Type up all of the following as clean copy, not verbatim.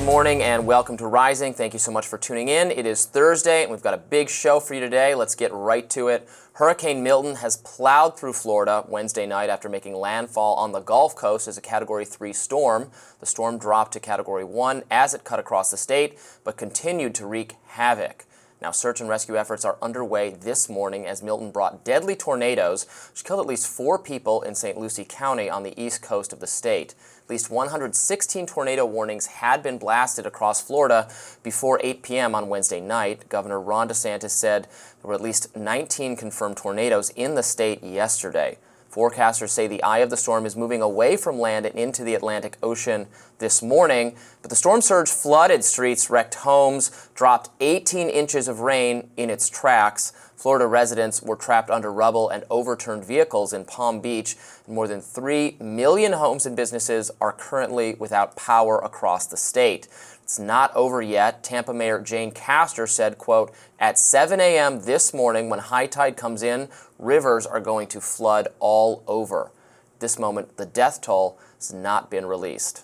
morning and welcome to Rising. Thank you so much for tuning in. It is Thursday and we've got a big show for you today. Let's get right to it. Hurricane Milton has plowed through Florida Wednesday night after making landfall on the Gulf Coast as a Category 3 storm. The storm dropped to Category 1 as it cut across the state, but continued to wreak havoc. Now, search and rescue efforts are underway this morning as Milton brought deadly tornadoes, which killed at least 4 people in St. Lucie County on the east coast of the state. At least 116 tornado warnings had been blasted across Florida before 8 p.m. on Wednesday night. Governor Ron DeSantis said there were at least 19 confirmed tornadoes in the state yesterday. Forecasters say the eye of the storm is moving away from land and into the Atlantic Ocean this morning, but the storm surge flooded streets, wrecked homes, dropped 18 inches of rain in its tracks. Florida residents were trapped under rubble and overturned vehicles in Palm Beach, and more than 3 million homes and businesses are currently without power across the state. It's not over yet. Tampa Mayor Jane Castor said, quote, "At 7 a.m. this morning, when high tide comes in, rivers are going to flood all over." At this moment, the death toll has not been released.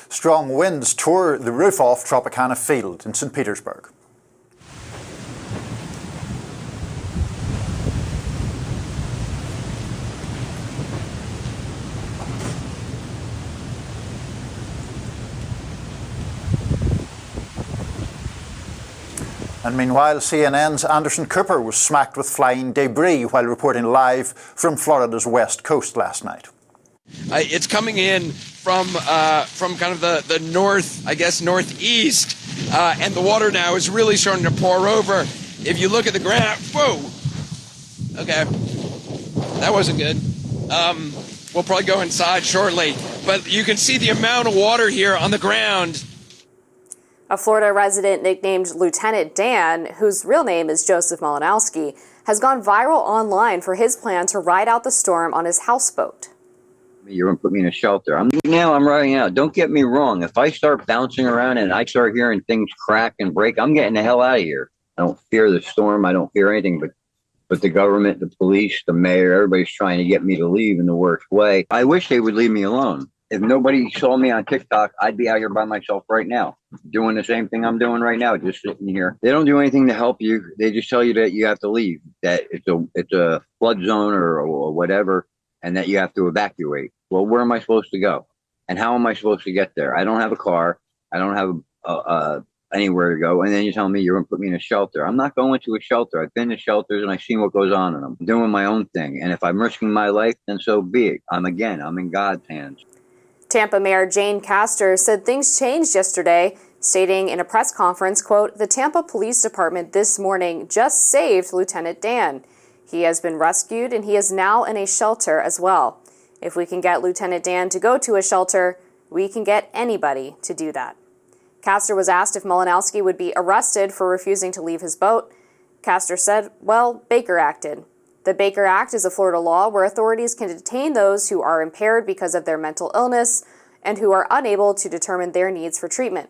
Strong winds tore the roof off Tropicana Field in St. Petersburg. And meanwhile, CNN's Anderson Cooper was smacked with flying debris while reporting live from Florida's west coast last night. It's coming in from kind of the north, I guess, northeast, and the water now is really starting to pour over. If you look at the ground, whoa, okay, that wasn't good. We'll probably go inside shortly, but you can see the amount of water here on the ground. A Florida resident nicknamed Lieutenant Dan, whose real name is Joseph Malinowski, has gone viral online for his plan to ride out the storm on his houseboat. You're going to put me in a shelter. I'm riding out. Don't get me wrong. If I start bouncing around and I start hearing things crack and break, I'm getting the hell out of here. I don't fear the storm. I don't fear anything, but the government, the police, the mayor, everybody's trying to get me to leave in the worst way. I wish they would leave me alone. If nobody saw me on TikTok, I'd be out here by myself right now, doing the same thing I'm doing right now, just sitting here. They don't do anything to help you. They just tell you that you have to leave, that it's a flood zone or whatever, and that you have to evacuate. Well, where am I supposed to go? And how am I supposed to get there? I don't have a car. I don't have anywhere to go. And then you tell me you're going to put me in a shelter. I'm not going to a shelter. I've been to shelters and I've seen what goes on in them. I'm doing my own thing. And if I'm risking my life, then so be it. I'm in God's hands. Tampa Mayor Jane Castor said things changed yesterday, stating in a press conference, quote, "The Tampa Police Department this morning just saved Lieutenant Dan. He has been rescued and he is now in a shelter as well. If we can get Lieutenant Dan to go to a shelter, we can get anybody to do that." Castor was asked if Malinowski would be arrested for refusing to leave his boat. Castor said, well, Baker acted. The Baker Act is a Florida law where authorities can detain those who are impaired because of their mental illness and who are unable to determine their needs for treatment.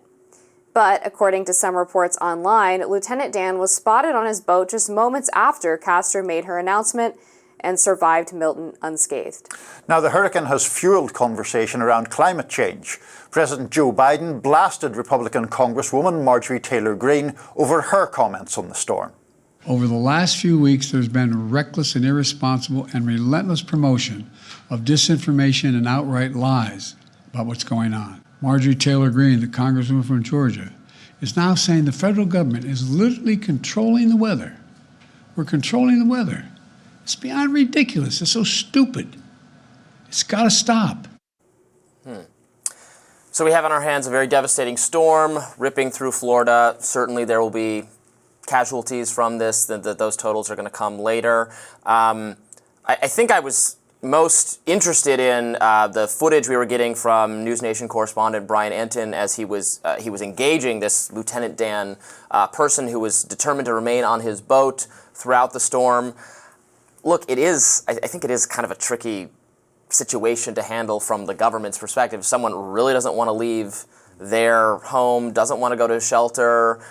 But according to some reports online, Lieutenant Dan was spotted on his boat just moments after Castor made her announcement and survived Milton unscathed. Now, the hurricane has fueled conversation around climate change. President Joe Biden blasted Republican Congresswoman Marjorie Taylor Greene over her comments on the storm. Over the last few weeks, there's been reckless and irresponsible and relentless promotion of disinformation and outright lies about what's going on. Marjorie Taylor Greene, the congresswoman from Georgia, is now saying the federal government is literally controlling the weather. We're controlling the weather. It's beyond ridiculous. It's so stupid. It's got to stop. So we have on our hands a very devastating storm ripping through Florida. Certainly there will be casualties from this, those totals are going to come later. I think I was most interested in the footage we were getting from News Nation correspondent Brian Entin as he was engaging this Lieutenant Dan person who was determined to remain on his boat throughout the storm. Look, I think it is kind of a tricky situation to handle from the government's perspective. If someone really doesn't want to leave their home, doesn't want to go to a shelter,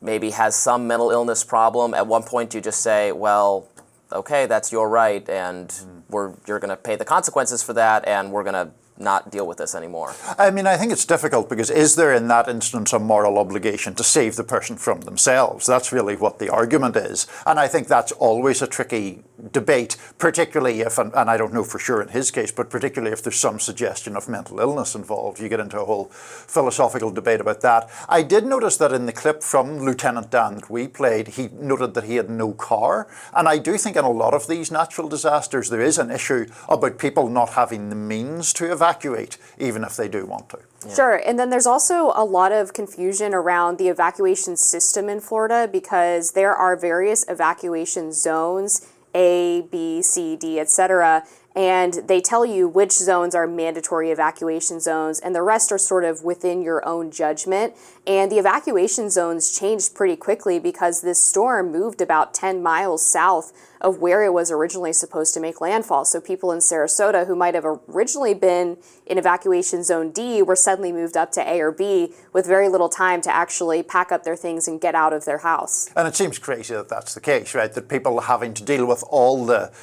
maybe has some mental illness problem, at one point you just say, well, okay, that's your right, and you're going to pay the consequences for that, and we're going to not deal with this anymore? I mean, I think it's difficult because is there in that instance a moral obligation to save the person from themselves? That's really what the argument is. And I think that's always a tricky debate, particularly if, and I don't know for sure in his case, but particularly if there's some suggestion of mental illness involved. You get into a whole philosophical debate about that. I did notice that in the clip from Lieutenant Dan that we played, he noted that he had no car. And I do think in a lot of these natural disasters, there is an issue about people not having the means to evacuate, even if they do want to. Yeah. Sure. And then there's also a lot of confusion around the evacuation system in Florida because there are various evacuation zones, A, B, C, D, etc. And they tell you which zones are mandatory evacuation zones and the rest are sort of within your own judgment. And the evacuation zones changed pretty quickly because this storm moved about 10 miles south of where it was originally supposed to make landfall. So people in Sarasota who might have originally been in evacuation zone D were suddenly moved up to A or B with very little time to actually pack up their things and get out of their house. And it seems crazy that that's the case, right? That people having to deal with all the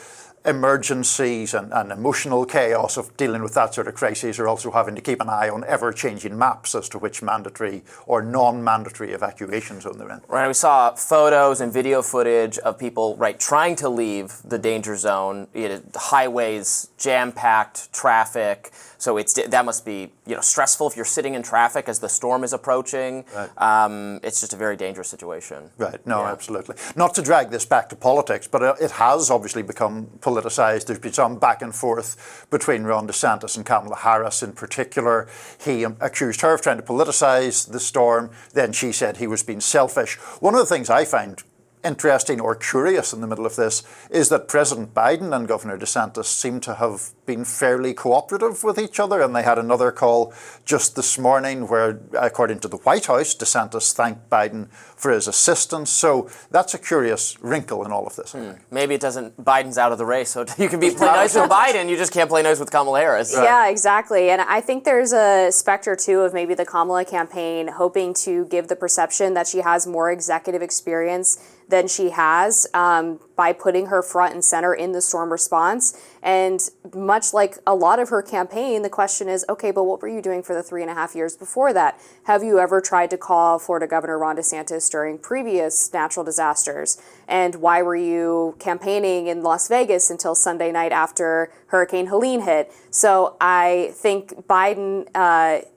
emergencies and emotional chaos of dealing with that sort of crisis are also having to keep an eye on ever-changing maps as to which mandatory or non-mandatory evacuation zone they're in. Right, we saw photos and video footage of people, right, trying to leave the danger zone. Highways, jam-packed, traffic. So that must be stressful if you're sitting in traffic as the storm is approaching. Right. It's just a very dangerous situation. Right, no, absolutely. Not to drag this back to politics, but it has obviously become politicized. There's been some back and forth between Ron DeSantis and Kamala Harris in particular. He accused her of trying to politicize the storm. Then she said he was being selfish. One of the things I find interesting or curious in the middle of this is that President Biden and Governor DeSantis seem to have been fairly cooperative with each other, and they had another call just this morning where, according to the White House, DeSantis thanked Biden for his assistance. So that's a curious wrinkle in all of this. Maybe it doesn't, Biden's out of the race, so you can play nice with Biden, you just can't play nice with Kamala Harris. Right. Yeah, exactly. And I think there's a specter, too, of maybe the Kamala campaign hoping to give the perception that she has more executive experience than she has by putting her front and center in the storm response. And much like a lot of her campaign, the question is, okay, but what were you doing for the 3.5 years before that? Have you ever tried to call Florida Governor Ron DeSantis during previous natural disasters? And why were you campaigning in Las Vegas until Sunday night after Hurricane Helene hit? So I think Biden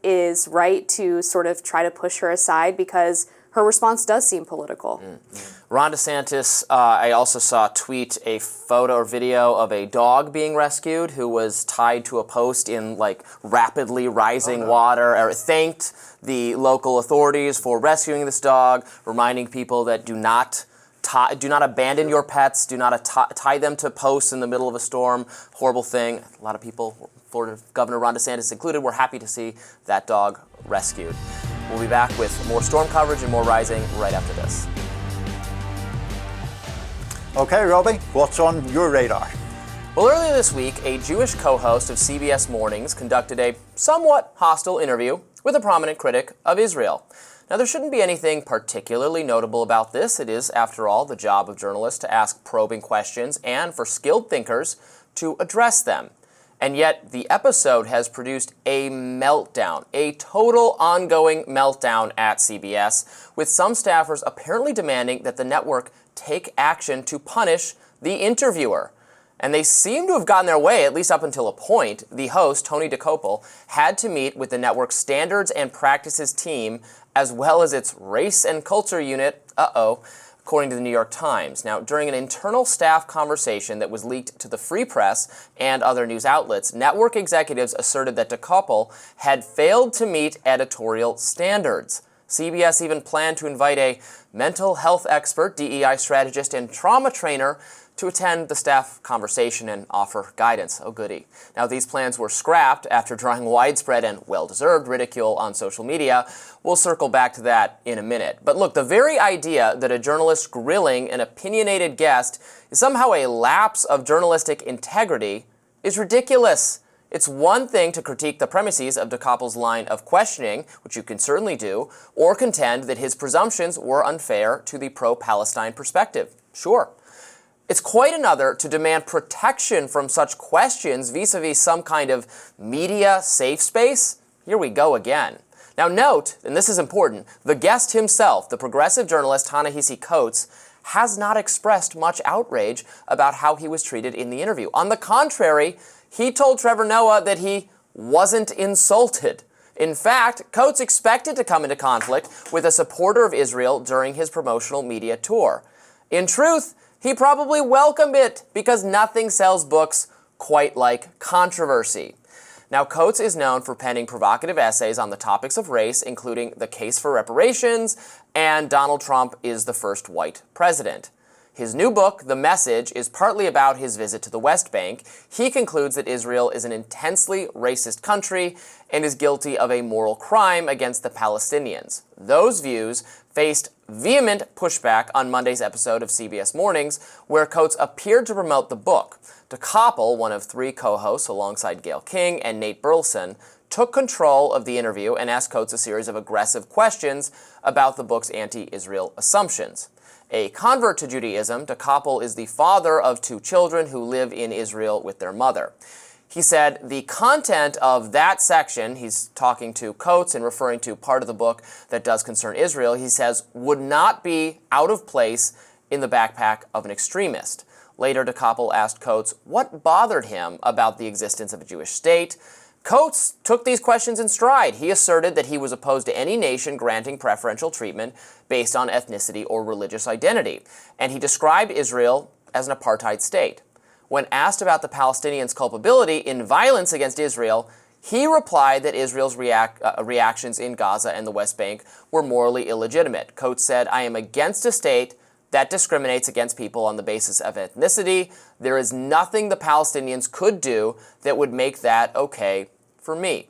is right to sort of try to push her aside because her response does seem political. Ron DeSantis, I also saw tweet a photo or video of a dog being rescued who was tied to a post in rapidly rising water, or thanked the local authorities for rescuing this dog, reminding people that do not abandon your pets, do not tie them to posts in the middle of a storm. Horrible thing. A lot of people, Florida Governor Ron DeSantis included, were happy to see that dog rescued. We'll be back with more storm coverage and more Rising right after this. Okay, Robby, what's on your radar? Well, earlier this week, a Jewish co-host of CBS Mornings conducted a somewhat hostile interview with a prominent critic of Israel. Now, there shouldn't be anything particularly notable about this. It is, after all, the job of journalists to ask probing questions and for skilled thinkers to address them. And yet, the episode has produced a meltdown, a total ongoing meltdown at CBS, with some staffers apparently demanding that the network take action to punish the interviewer. And they seem to have gotten their way, at least up until a point. The host, Tony Dokoupil, had to meet with the network's standards and practices team, as well as its race and culture unit, according to the New York Times. Now, during an internal staff conversation that was leaked to the Free Press and other news outlets, network executives asserted that Dokoupil had failed to meet editorial standards. CBS even planned to invite a mental health expert, DEI strategist, and trauma trainer to attend the staff conversation and offer guidance. Oh, goody. Now, these plans were scrapped after drawing widespread and well-deserved ridicule on social media. We'll circle back to that in a minute. But look, the very idea that a journalist grilling an opinionated guest is somehow a lapse of journalistic integrity is ridiculous. It's one thing to critique the premises of Dokoupil's line of questioning, which you can certainly do, or contend that his presumptions were unfair to the pro-Palestine perspective. Sure. It's quite another to demand protection from such questions vis-a-vis some kind of media safe space. Here we go again. Now note, and this is important, the guest himself, the progressive journalist Ta-Nehisi Coates, has not expressed much outrage about how he was treated in the interview. On the contrary, he told Trevor Noah that he wasn't insulted. In fact, Coates expected to come into conflict with a supporter of Israel during his promotional media tour. In truth, he probably welcomed it because nothing sells books quite like controversy. Now, Coates is known for penning provocative essays on the topics of race, including the case for reparations and Donald Trump is the first white president. His new book, The Message, is partly about his visit to the West Bank. He concludes that Israel is an intensely racist country and is guilty of a moral crime against the Palestinians. Those views faced vehement pushback on Monday's episode of CBS Mornings, where Coates appeared to promote the book. Dokoupil, one of three co-hosts alongside Gayle King and Nate Burleson, took control of the interview and asked Coates a series of aggressive questions about the book's anti-Israel assumptions. A convert to Judaism, Dokoupil is the father of two children who live in Israel with their mother. He said the content of that section, he's talking to Coates and referring to part of the book that does concern Israel, he says would not be out of place in the backpack of an extremist. Later, Dokoupil asked Coates what bothered him about the existence of a Jewish state. Coates took these questions in stride. He asserted that he was opposed to any nation granting preferential treatment based on ethnicity or religious identity, and he described Israel as an apartheid state. When asked about the Palestinians' culpability in violence against Israel, he replied that Israel's reactions in Gaza and the West Bank were morally illegitimate. Coates said, "I am against a state that discriminates against people on the basis of ethnicity. There is nothing the Palestinians could do that would make that okay for me."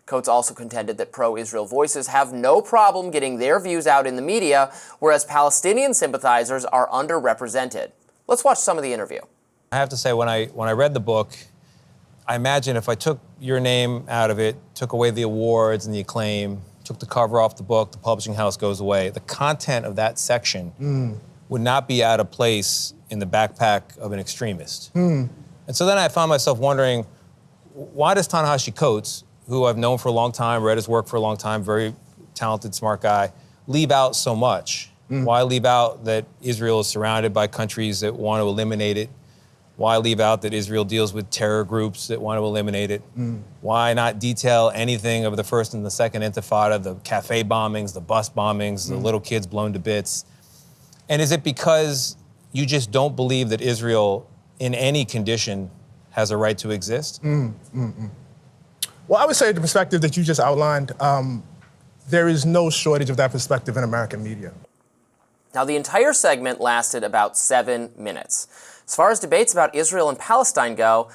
Coates also contended that pro-Israel voices have no problem getting their views out in the media, whereas Palestinian sympathizers are underrepresented. Let's watch some of the interview. I have to say, when I read the book, I imagine if I took your name out of it, took away the awards and the acclaim, took the cover off the book, the publishing house goes away, the content of that section would not be out of place in the backpack of an extremist. And so then I found myself wondering, why does Ta-Nehisi Coates, who I've known for a long time, read his work for a long time, very talented, smart guy, leave out so much? Why leave out that Israel is surrounded by countries that want to eliminate it? Why leave out that Israel deals with terror groups that want to eliminate it? Why not detail anything of the first and the second intifada, the cafe bombings, the bus bombings, the little kids blown to bits? And is it because you just don't believe that Israel, in any condition, has a right to exist? Well, I would say the perspective that you just outlined, there is no shortage of that perspective in American media. Now, the entire segment lasted about 7 minutes. As far as debates about Israel and Palestine go,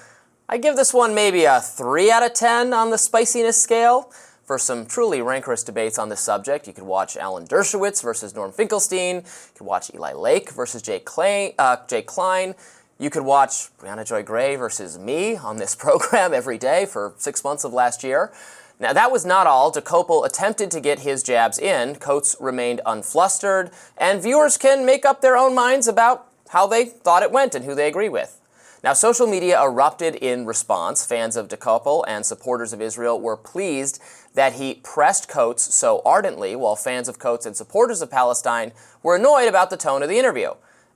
I give this one maybe a 3 out of 10 on the spiciness scale. For some truly rancorous debates on this subject, you could watch Alan Dershowitz versus Norm Finkelstein. You could watch Eli Lake versus Jake Klein. You could watch Brianna Joy Gray versus me on this program every day for 6 months of last year. Now, that was not all. Dokoupil attempted to get his jabs in. Coates remained unflustered, and viewers can make up their own minds about how they thought it went and who they agree with. Now, social media erupted in response. Fans of Dokoupil and supporters of Israel were pleased that he pressed Coates so ardently, while fans of Coates and supporters of Palestine were annoyed about the tone of the interview.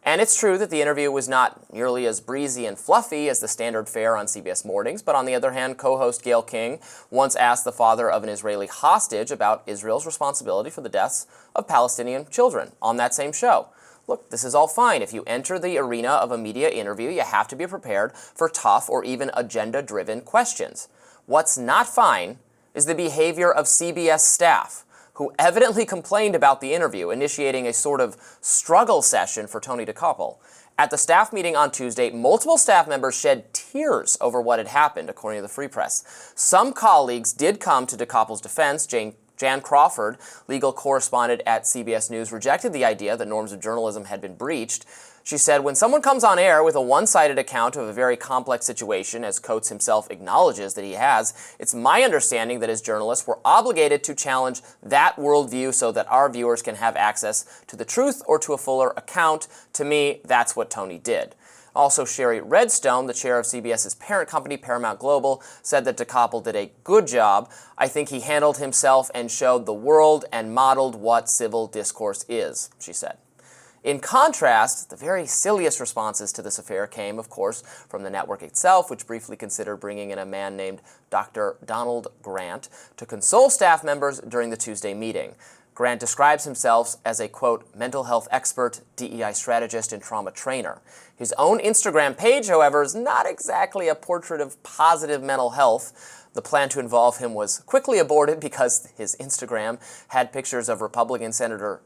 And it's true that the interview was not nearly as breezy and fluffy as the standard fare on CBS Mornings, but on the other hand, co-host Gayle King once asked the father of an Israeli hostage about Israel's responsibility for the deaths of Palestinian children on that same show. Look, this is all fine. If you enter the arena of a media interview, you have to be prepared for tough or even agenda-driven questions. What's not fine is the behavior of CBS staff, who evidently complained about the interview, initiating a sort of struggle session for Tony Dokoupil. At the staff meeting on Tuesday, multiple staff members shed tears over what had happened, according to the Free Press. Some colleagues did come to Dokoupil's defense. Jane Jan Crawford, legal correspondent at CBS News, rejected the idea that norms of journalism had been breached. She said, when someone comes on air with a one-sided account of a very complex situation, as Coates himself acknowledges that he has, it's my understanding that as journalists, we're obligated to challenge that worldview so that our viewers can have access to the truth or to a fuller account. To me, that's what Tony did. Also, Sherry Redstone, the chair of CBS's parent company, Paramount Global, said that Dokoupil did a good job. I think he handled himself and showed the world and modeled what civil discourse is, she said. In contrast, the very silliest responses to this affair came, of course, from the network itself, which briefly considered bringing in a man named Dr. Donald Grant to console staff members during the Tuesday meeting. Grant describes himself as a, quote, mental health expert, DEI strategist, and trauma trainer. His own Instagram page, however, is not exactly a portrait of positive mental health. The plan to involve him was quickly aborted because his Instagram had pictures of Republican Senator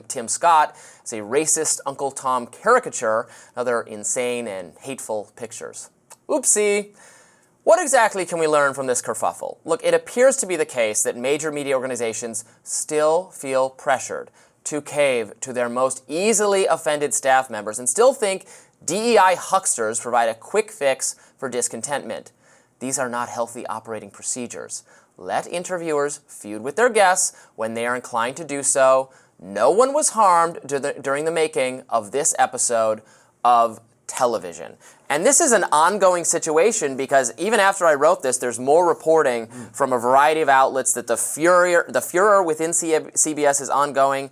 Tim Scott as a racist Uncle Tom caricature, other insane and hateful pictures. Oopsie. What exactly can we learn from this kerfuffle? Look, it appears to be the case that major media organizations still feel pressured to cave to their most easily offended staff members and still think DEI hucksters provide a quick fix for discontentment. These are not healthy operating procedures. Let interviewers feud with their guests when they are inclined to do so. No one was harmed during the making of this episode of television. And this is an ongoing situation because even after I wrote this, there's more reporting from a variety of outlets that the furor within CBS is ongoing.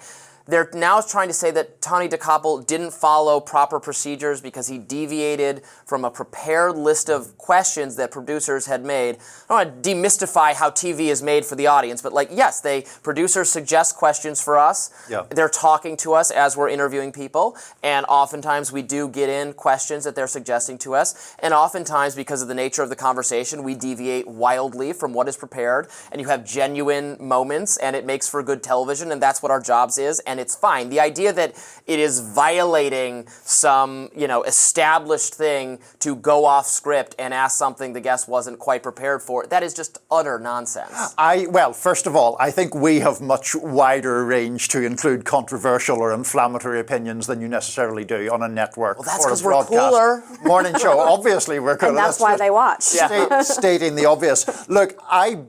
They're now trying to say that Tony Dokoupil didn't follow proper procedures because he deviated from a prepared list of questions that producers had made. I don't want to demystify how TV is made for the audience, but yes, producers suggest questions for us. Yeah. They're talking to us as we're interviewing people, and oftentimes we do get in questions that they're suggesting to us, and oftentimes because of the nature of the conversation, we deviate wildly from what is prepared, and you have genuine moments, and it makes for good television, and that's what our jobs is. And it's fine. The idea that it is violating some, established thing to go off script and ask something the guest wasn't quite prepared for, that is just utter nonsense. Well, first of all, I think we have much wider range to include controversial or inflammatory opinions than you necessarily do on a network. Well, that's or a because we're broadcast cooler. Morning show. Obviously, we're cooler. And that's why they watch. Stating the obvious. Look, I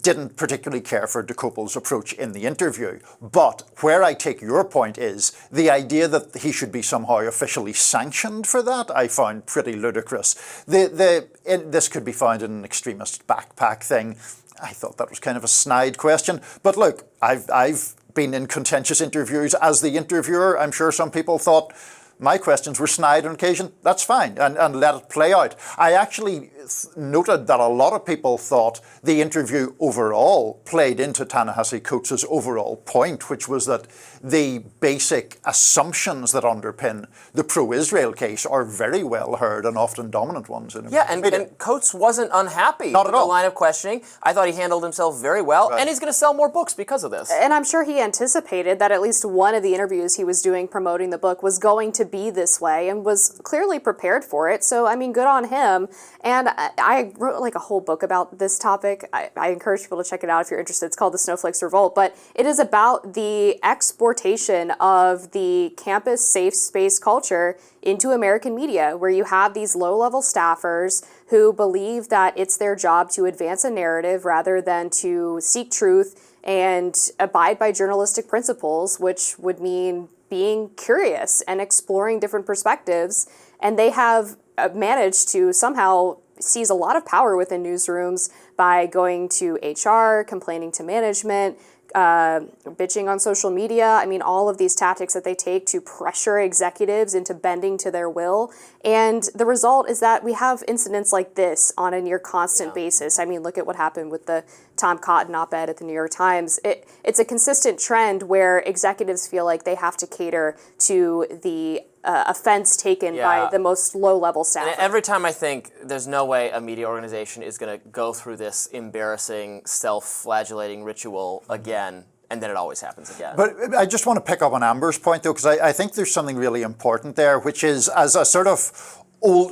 didn't particularly care for Dokoupil's approach in the interview, but where I take your point is the idea that he should be somehow officially sanctioned for that I found pretty ludicrous. This could be found in an extremist backpack thing. I thought that was kind of a snide question, but look, I've been in contentious interviews as the interviewer. I'm sure some people thought my questions were snide on occasion. That's fine, and let it play out. I actually noted that a lot of people thought the interview overall played into Ta-Nehisi Coates' overall point, which was that the basic assumptions that underpin the pro-Israel case are very well heard and often dominant ones. And Coates wasn't unhappy Not with at all. the line of questioning. I thought he handled himself very well, and he's going to sell more books because of this. And I'm sure he anticipated that at least one of the interviews he was doing promoting the book was going to be this way and was clearly prepared for it. So, good on him. And I wrote a whole book about this topic. I encourage people to check it out if you're interested. It's called The Snowflakes Revolt. But it is about the exportation of the campus safe space culture into American media, where you have these low-level staffers who believe that it's their job to advance a narrative rather than to seek truth and abide by journalistic principles, which would mean being curious and exploring different perspectives. And they have managed to somehow seize a lot of power within newsrooms by going to HR, complaining to management, bitching on social media. All of these tactics that they take to pressure executives into bending to their will. And the result is that we have incidents like this on a near constant basis. Look at what happened with the Tom Cotton op-ed at the New York Times. It's a consistent trend where executives feel like they have to cater to the offense taken by the most low-level staff. And every time I think there's no way a media organization is going to go through this embarrassing, self-flagellating ritual again, and then it always happens again. But I just want to pick up on Amber's point, though, because I think there's something really important there, which is as a sort of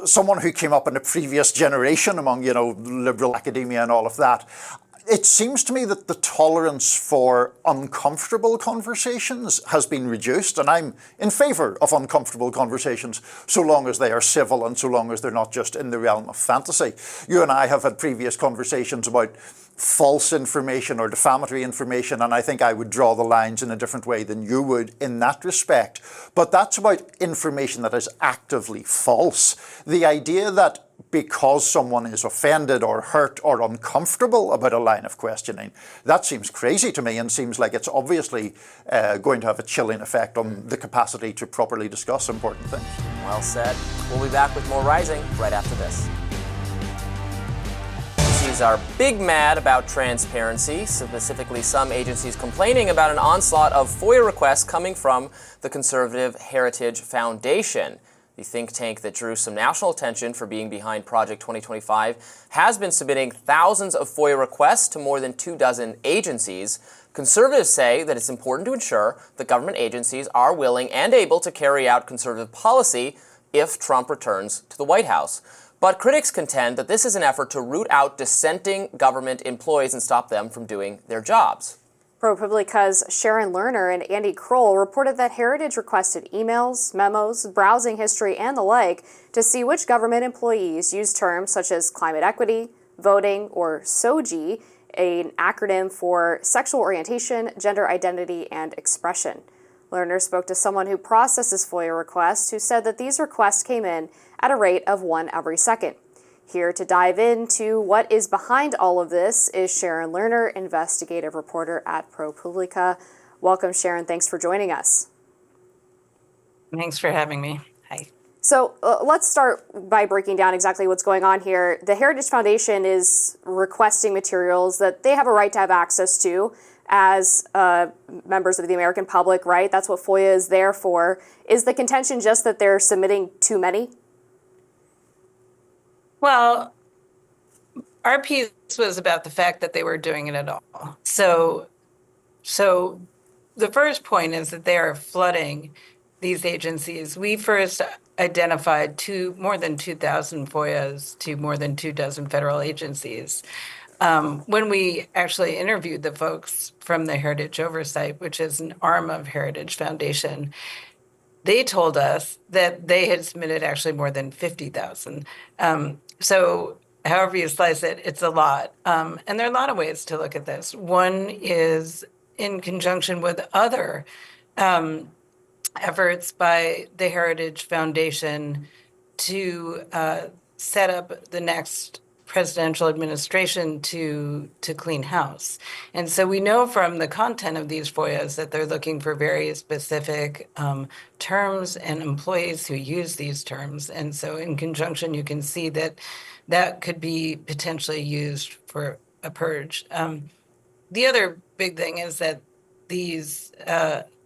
someone who came up in a previous generation among, liberal academia and all of that, it seems to me that the tolerance for uncomfortable conversations has been reduced, and I'm in favour of uncomfortable conversations so long as they are civil and so long as they're not just in the realm of fantasy. You and I have had previous conversations about false information or defamatory information, and I think I would draw the lines in a different way than you would in that respect. But that's about information that is actively false. The idea that because someone is offended or hurt or uncomfortable about a line of questioning, that seems crazy to me and seems like it's obviously going to have a chilling effect on the capacity to properly discuss important things. Well said. We'll be back with more Rising right after this. Agencies are big mad about transparency, specifically some agencies complaining about an onslaught of FOIA requests coming from the conservative Heritage Foundation. The think tank that drew some national attention for being behind Project 2025 has been submitting thousands of FOIA requests to more than 24 agencies. Conservatives say that it's important to ensure that government agencies are willing and able to carry out conservative policy if Trump returns to the White House. But critics contend that this is an effort to root out dissenting government employees and stop them from doing their jobs. ProPublica's Sharon Lerner and Andy Kroll reported that Heritage requested emails, memos, browsing history, and the like to see which government employees use terms such as climate equity, voting, or SOGI, an acronym for sexual orientation, gender identity, and expression. Lerner spoke to someone who processes FOIA requests who said that these requests came in at a rate of one every second. Here to dive into what is behind all of this is Sharon Lerner, investigative reporter at ProPublica. Welcome, Sharon. Thanks for joining us. Thanks for having me. Hi. So let's start by breaking down exactly what's going on here. The Heritage Foundation is requesting materials that they have a right to have access to as members of the American public, right? That's what FOIA is there for. Is the contention just that they're submitting too many? Well, our piece was about the fact that they were doing it at all. So the first point is that they are flooding these agencies. We first identified more than 2,000 FOIAs to more than 24 federal agencies. When we actually interviewed the folks from the Heritage Oversight, which is an arm of Heritage Foundation, they told us that they had submitted actually more than 50,000. So however you slice it, it's a lot. And there are a lot of ways to look at this. One is in conjunction with other efforts by the Heritage Foundation to set up the next presidential administration to clean house. And so we know from the content of these FOIAs that they're looking for very specific terms and employees who use these terms. And so in conjunction, you can see that that could be potentially used for a purge. The other big thing is that these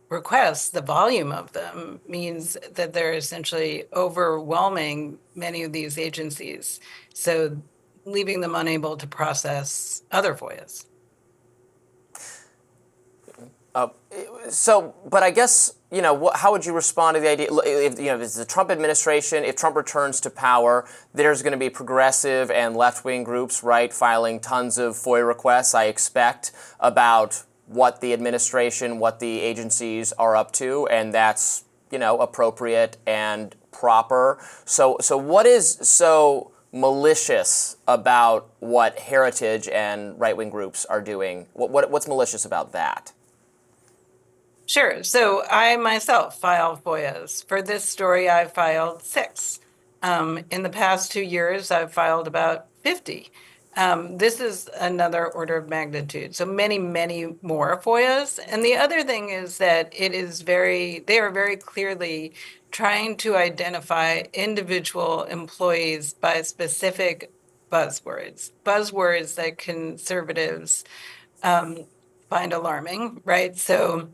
requests, the volume of them, means that they're essentially overwhelming many of these agencies. So leaving them unable to process other FOIAs. But I guess, how would you respond to the idea, if it's the Trump administration, if Trump returns to power, there's going to be progressive and left-wing groups, right, filing tons of FOIA requests, I expect, about what the administration, what the agencies are up to, and that's, appropriate and proper. So what is so malicious about what Heritage and right-wing groups are doing? What's malicious about that? Sure. So I myself file FOIAs. For this story, I filed 6. In the past 2 years, I've filed about 50. This is another order of magnitude. So many, many more FOIAs. And the other thing is that they are very clearly trying to identify individual employees by specific buzzwords that conservatives find alarming, right? So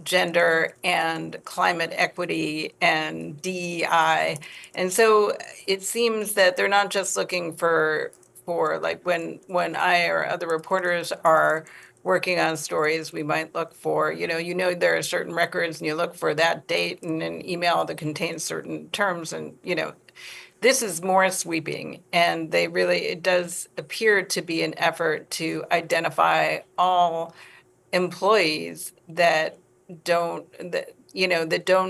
gender and climate equity and DEI. And so it seems that they're not just looking for like when I or other reporters are working on stories, we might look for, there are certain records and you look for that date and an email that contains certain terms. And, this is more sweeping, and it does appear to be an effort to identify all employees that don't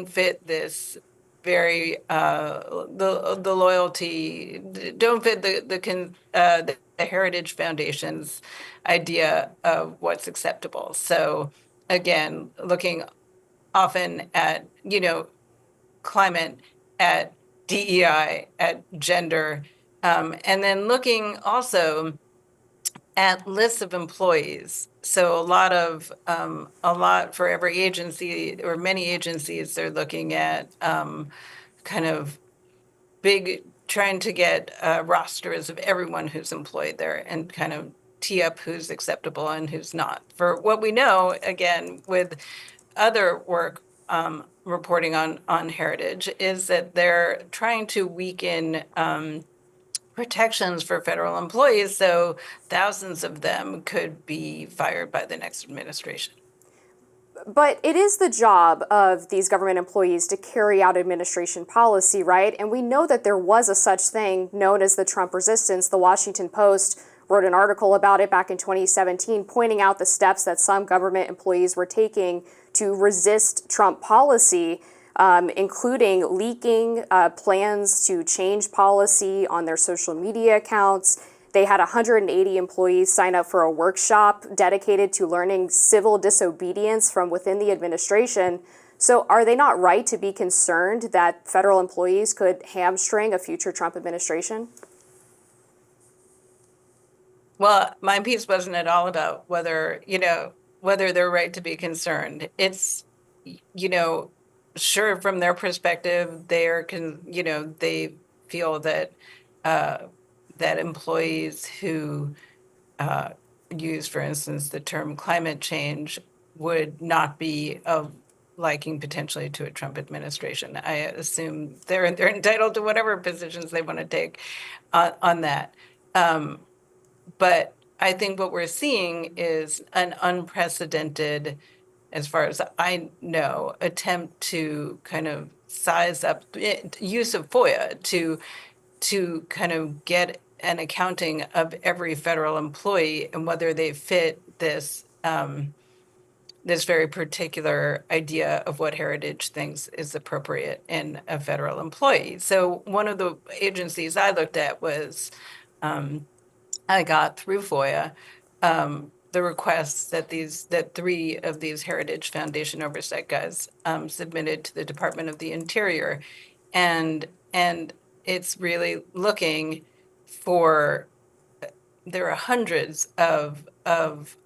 fit this very the loyalty, don't fit the Heritage Foundation's idea of what's acceptable. So again, looking often at climate, at DEI, at gender, and then looking also at lists of employees. So a lot for every agency, or many agencies, they're looking at kind of trying to get rosters of everyone who's employed there and kind of tee up who's acceptable and who's not. For what we know, again, with other work reporting on heritage, is that they're trying to weaken protections for federal employees, so thousands of them could be fired by the next administration. But it is the job of these government employees to carry out administration policy, right? And we know that there was a such thing known as the Trump resistance. The Washington Post wrote an article about it back in 2017, pointing out the steps that some government employees were taking to resist Trump policy, including leaking plans to change policy on their social media accounts. They had 180 employees sign up for a workshop dedicated to learning civil disobedience from within the administration. So are they not right to be concerned that federal employees could hamstring a future Trump administration? Well, my piece wasn't at all about whether they're right to be concerned. It's, sure, from their perspective, they feel that that employees who use, for instance, the term climate change would not be of liking potentially to a Trump administration. I assume they're entitled to whatever positions they want to take on that. But I think what we're seeing is an unprecedented, as far as I know, attempt to kind of size up use of FOIA to kind of get an accounting of every federal employee and whether they fit this this very particular idea of what Heritage thinks is appropriate in a federal employee. So one of the agencies I looked at was I got through FOIA the requests that 3 of these Heritage Foundation oversight guys submitted to the Department of the Interior, and it's really looking for. There are hundreds of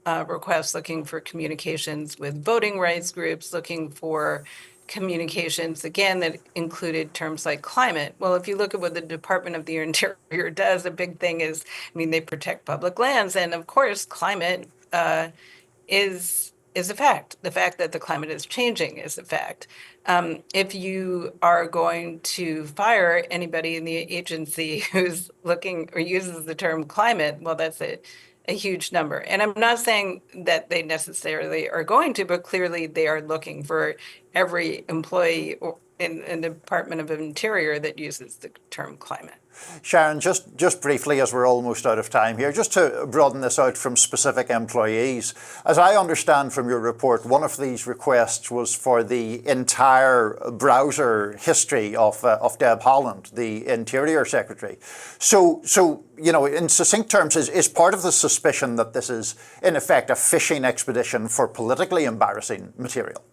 requests looking for communications with voting rights groups, looking for communications, again, that included terms like climate. Well, if you look at what the Department of the Interior does, a big thing is, they protect public lands. And of course, climate is a fact. The fact that the climate is changing is a fact. If you are going to fire anybody in the agency who's looking or uses the term climate, well, that's a huge number. And I'm not saying that they necessarily are going to, but clearly they are looking for every employee in the Department of Interior that uses the term climate. Sharon, just briefly, as we're almost out of time here, just to broaden this out from specific employees. As I understand from your report, one of these requests was for the entire browser history of Deb Haaland, the Interior Secretary. So in succinct terms, is part of the suspicion that this is, in effect, a fishing expedition for politically embarrassing material?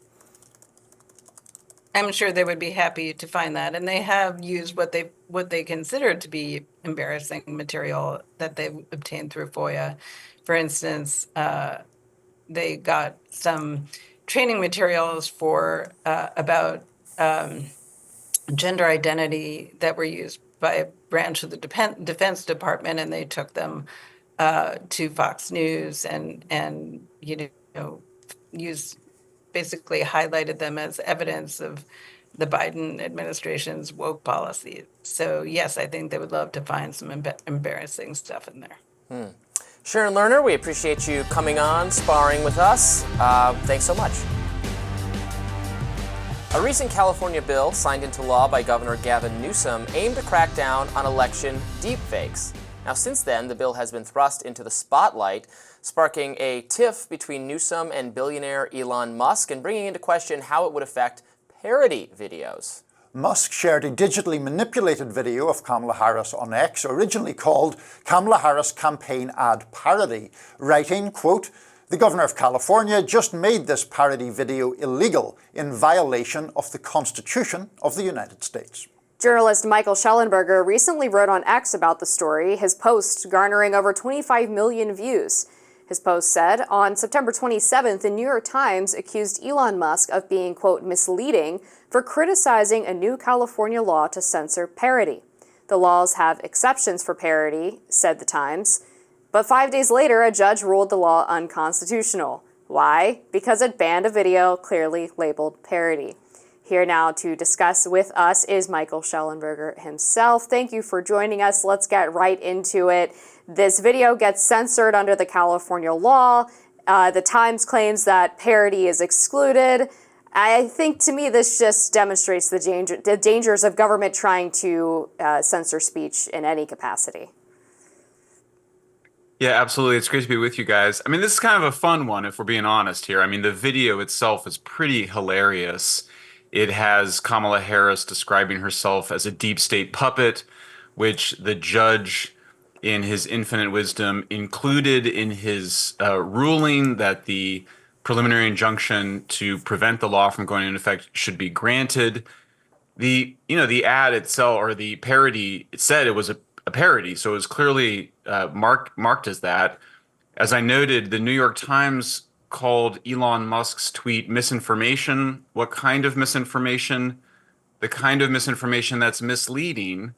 I'm sure they would be happy to find that, and they have used what they consider to be embarrassing material that they've obtained through FOIA. For instance, they got some training materials for about gender identity that were used by a branch of the Defense Department, and they took them to Fox News and used. Basically highlighted them as evidence of the Biden administration's woke policies. So yes, I think they would love to find some embarrassing stuff in there. Sharon Lerner, we appreciate you coming on, sparring with us. Thanks so much. A recent California bill signed into law by Governor Gavin Newsom aimed to crack down on election deepfakes. Now, since then, the bill has been thrust into the spotlight, sparking a tiff between Newsom and billionaire Elon Musk and bringing into question how it would affect parody videos. Musk shared a digitally manipulated video of Kamala Harris on X, originally called Kamala Harris Campaign Ad Parody, writing, quote, "The governor of California just made this parody video illegal in violation of the Constitution of the United States." Journalist Michael Shellenberger recently wrote on X about the story, his post garnering over 25 million views. His post said, on September 27th, the New York Times accused Elon Musk of being, quote, misleading for criticizing a new California law to censor parody. The laws have exceptions for parody, said the Times. But 5 days later, a judge ruled the law unconstitutional. Why? Because it banned a video clearly labeled parody. Here now to discuss with us is Michael Shellenberger himself. Thank you for joining us. Let's get right into it. This video gets censored under the California law. The Times claims that parody is excluded. I think, to me, this just demonstrates the dangers of government trying to censor speech in any capacity. Yeah, absolutely. It's great to be with you guys. I mean, this is kind of a fun one, if we're being honest here. I mean, the video itself is pretty hilarious. It has Kamala Harris describing herself as a deep state puppet, which the judge, in his infinite wisdom, included in his ruling that the preliminary injunction to prevent the law from going into effect should be granted. The ad itself, or the parody, it said it was a parody, so it was clearly marked as that. As I noted, the New York Times called Elon Musk's tweet misinformation. What kind of misinformation? The kind of misinformation that's misleading.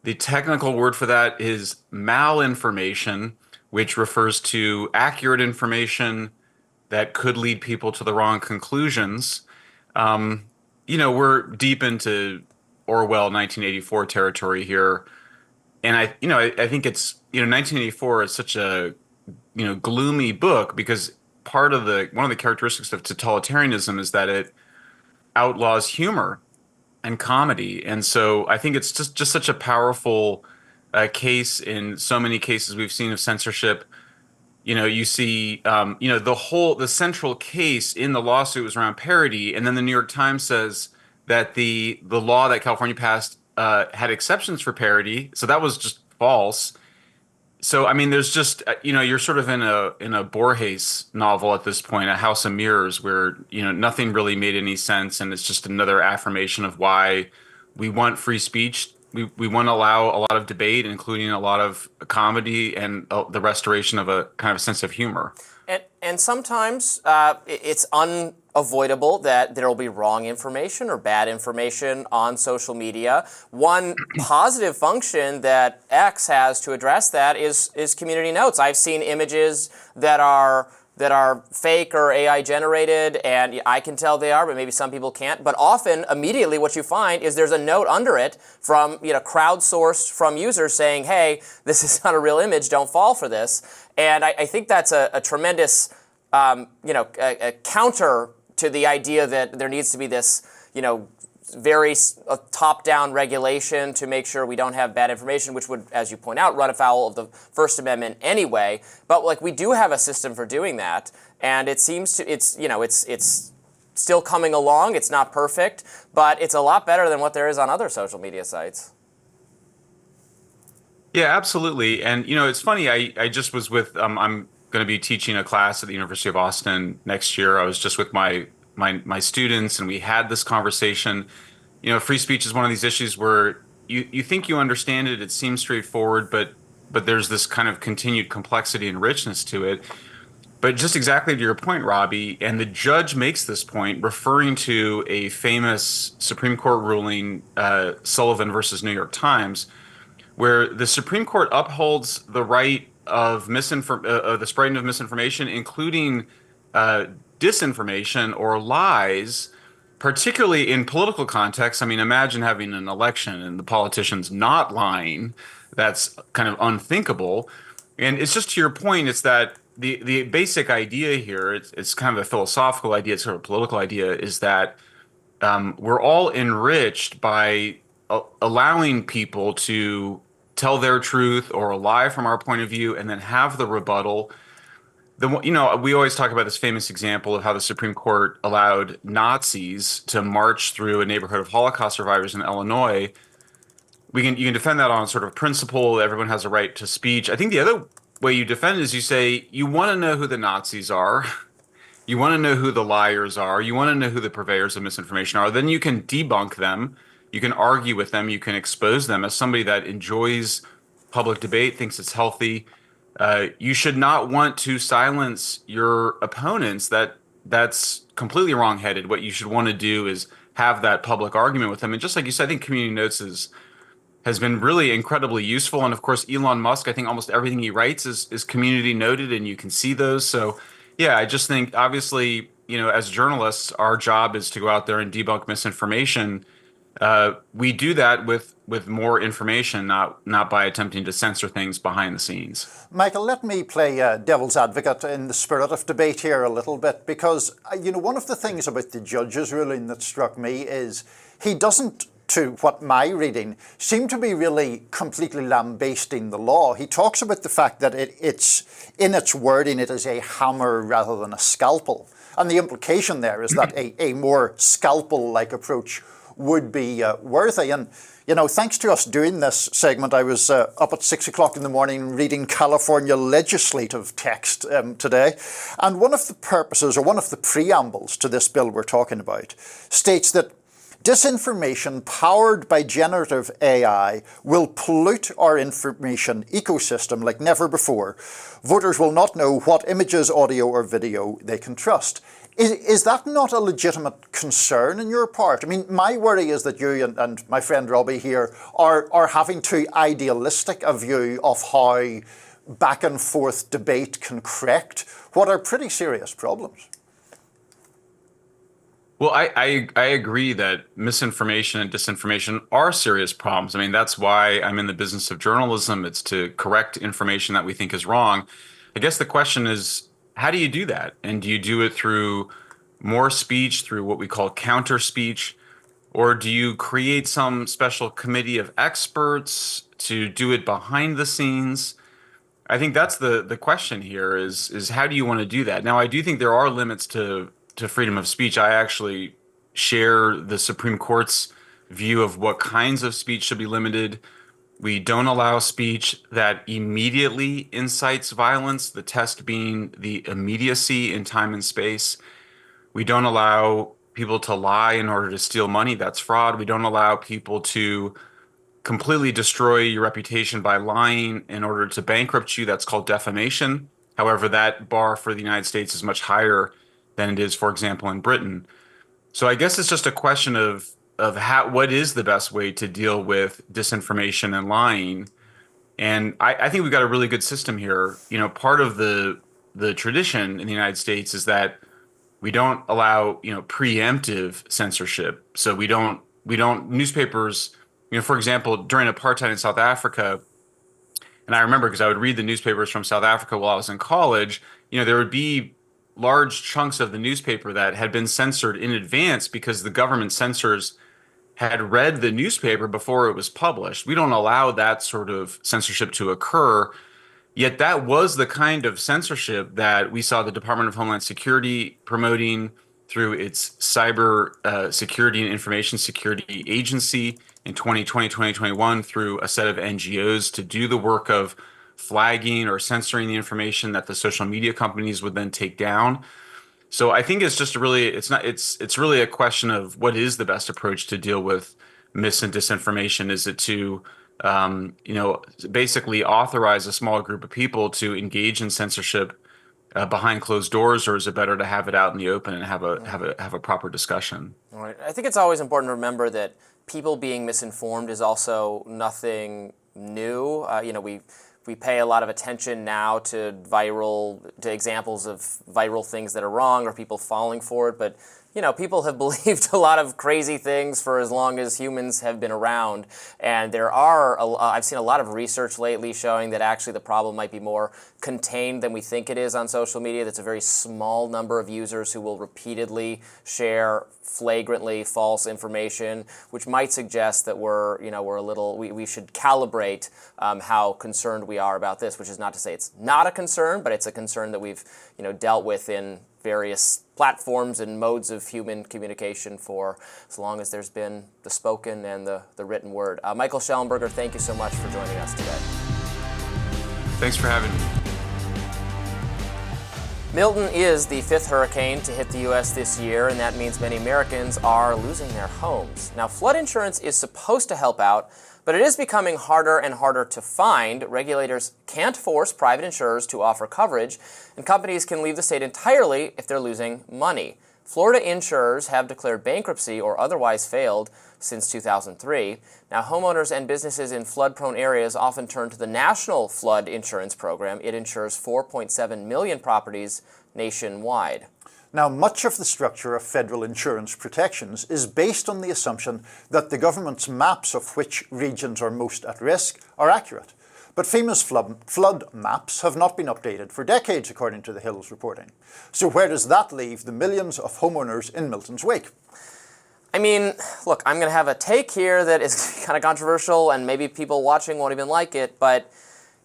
The technical word for that is malinformation, which refers to accurate information that could lead people to the wrong conclusions. We're deep into Orwell 1984 territory here. And I think it's, 1984 is such a, gloomy book because one of the characteristics of totalitarianism is that it outlaws humor and comedy. And so I think it's just such a powerful case in so many cases we've seen of censorship. You see, the central case in the lawsuit was around parody. And then the New York Times says that the law that California passed had exceptions for parody. So that was just false. So, I mean, there's just, you're sort of in a Borges novel at this point, A House of Mirrors, where, nothing really made any sense. And it's just another affirmation of why we want free speech. We want to allow a lot of debate, including a lot of comedy and the restoration of a kind of sense of humor. And sometimes it's unavoidable that there will be wrong information or bad information on social media. One positive function that X has to address that is community notes. I've seen images that are fake or AI generated, and I can tell they are, but maybe some people can't. But often, immediately, what you find is there's a note under it from, crowdsourced from users saying, hey, this is not a real image, don't fall for this. And I think that's a tremendous, a counter to the idea that there needs to be this, very top-down regulation to make sure we don't have bad information, which would, as you point out, run afoul of the First Amendment anyway. But we do have a system for doing that, and it seems to it's still coming along. It's not perfect, but it's a lot better than what there is on other social media sites. Yeah, absolutely. And it's funny. I just was with I'm going to be teaching a class at the University of Austin next year. I was just with my students, and we had this conversation. Free speech is one of these issues where you think you understand it. It seems straightforward, but there's this kind of continued complexity and richness to it. But just exactly to your point, Robby, and the judge makes this point referring to a famous Supreme Court ruling, Sullivan versus New York Times, where the Supreme Court upholds the right of the spreading of misinformation, including disinformation or lies, particularly in political context. I mean, imagine having an election and the politicians not lying. That's kind of unthinkable. And it's just to your point, it's that the basic idea here, it's kind of a philosophical idea, it's sort of a political idea, is that we're all enriched by allowing people to tell their truth or lie from our point of view and then have the rebuttal. We always talk about this famous example of how the Supreme Court allowed Nazis to march through a neighborhood of Holocaust survivors in Illinois. You can defend that on sort of principle. Everyone has a right to speech. I think the other way you defend it is you say you want to know who the Nazis are. You want to know who the liars are. You want to know who the purveyors of misinformation are. Then you can debunk them. You can argue with them. You can expose them. As somebody that enjoys public debate, thinks it's healthy, you should not want to silence your opponents. That's completely wrongheaded. What you should want to do is have that public argument with them. And just like you said, I think Community Notes has been really incredibly useful. And of course, Elon Musk, I think almost everything he writes is community noted, and you can see those. So yeah, I just think obviously, as journalists, our job is to go out there and debunk misinformation. We do that with more information, not by attempting to censor things behind the scenes. Michael, let me play devil's advocate in the spirit of debate here a little bit, because one of the things about the judge's ruling that struck me is he doesn't, to what my reading, seem to be really completely lambasting the law. He talks about the fact that it's in its wording, it is a hammer rather than a scalpel. And the implication there is that a more scalpel-like approach would be worthy. And, thanks to us doing this segment, I was up at 6 o'clock in the morning reading California legislative text today. And one of the purposes, or one of the preambles to this bill we're talking about, states that disinformation powered by generative AI will pollute our information ecosystem like never before. Voters will not know what images, audio, or video they can trust. Is that not a legitimate concern on your part? I mean, my worry is that you and my friend Robby here are having too idealistic a view of how back and forth debate can correct what are pretty serious problems. Well, I agree that misinformation and disinformation are serious problems. I mean, that's why I'm in the business of journalism. It's to correct information that we think is wrong. I guess the question is, how do you do that? And do you do it through more speech, through what we call counter speech? Or do you create some special committee of experts to do it behind the scenes? I think that's the question here is how do you want to do that? Now, I do think there are limits to freedom of speech. I actually share the Supreme Court's view of what kinds of speech should be limited. We don't allow speech that immediately incites violence, the test being the immediacy in time and space. We don't allow people to lie in order to steal money. That's fraud. We don't allow people to completely destroy your reputation by lying in order to bankrupt you. That's called defamation. However, that bar for the United States is much higher than it is, for example, in Britain. So I guess it's just a question of what is the best way to deal with disinformation and lying. And I think we've got a really good system here. Part of the tradition in the United States is that we don't allow, preemptive censorship. So we don't newspapers, for example, during apartheid in South Africa, and I remember because I would read the newspapers from South Africa while I was in college, there would be large chunks of the newspaper that had been censored in advance because the government censors had read the newspaper before it was published. We don't allow that sort of censorship to occur. Yet that was the kind of censorship that we saw the Department of Homeland Security promoting through its Cyber Security and Information Security Agency in 2020, 2021, through a set of NGOs to do the work of flagging or censoring the information that the social media companies would then take down. So I think it's just it's really a question of what is the best approach to deal with mis and disinformation. Is it to basically authorize a small group of people to engage in censorship behind closed doors, or is it better to have it out in the open and have a proper discussion? All right. I think it's always important to remember that people being misinformed is also nothing new. We pay a lot of attention now to examples of viral things that are wrong or people falling for it, but people have believed a lot of crazy things for as long as humans have been around. And I've seen a lot of research lately showing that actually the problem might be more contained than we think it is on social media. That's a very small number of users who will repeatedly share flagrantly false information, which might suggest that we should calibrate how concerned we are about this, which is not to say it's not a concern, but it's a concern that we've, dealt with in various platforms and modes of human communication for as long as there's been the spoken and the written word. Michael Shellenberger, thank you so much for joining us today. Thanks for having me. Milton is the 5th hurricane to hit the U.S. this year, and that means many Americans are losing their homes. Now, flood insurance is supposed to help out, but it is becoming harder and harder to find. Regulators can't force private insurers to offer coverage, and companies can leave the state entirely if they're losing money. Florida insurers have declared bankruptcy or otherwise failed since 2003. Now, homeowners and businesses in flood-prone areas often turn to the National Flood Insurance Program. It insures 4.7 million properties nationwide. Now, much of the structure of federal insurance protections is based on the assumption that the government's maps of which regions are most at risk are accurate. But FEMA's flood maps have not been updated for decades, according to the Hill's reporting. So where does that leave the millions of homeowners in Milton's wake? I mean, look, I'm going to have a take here that is kind of controversial, and maybe people watching won't even like it, but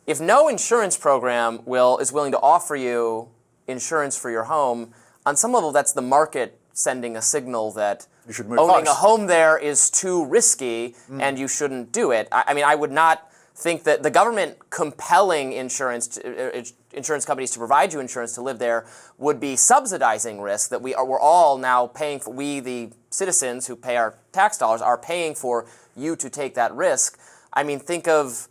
if no insurance program is willing to offer you insurance for your home, on some level, that's the market sending a signal that owning a home there is too risky and you shouldn't do it. I mean, I would not think that the government compelling insurance companies to provide you insurance to live there would be subsidizing risk that we're all now paying for. We, the citizens who pay our tax dollars, are paying for you to take that risk. I mean, think of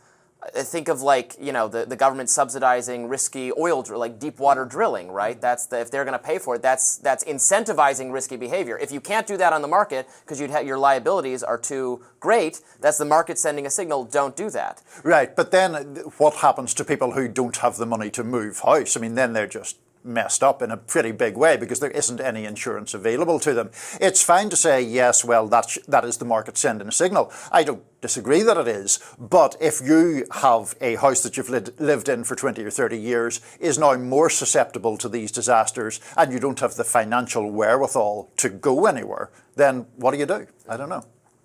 like, the government subsidizing risky like deep water drilling, right? If they're going to pay for it, that's incentivizing risky behavior. If you can't do that on the market because your liabilities are too great, that's the market sending a signal, don't do that. Right, but then what happens to people who don't have the money to move house? I mean, then they're just messed up in a pretty big way because there isn't any insurance available to them. It's fine to say, yes, well, that is the market sending a signal. I don't disagree that it is, but if you have a house that you've lived in for 20 or 30 years is now more susceptible to these disasters and you don't have the financial wherewithal to go anywhere, then what do you do? I don't know.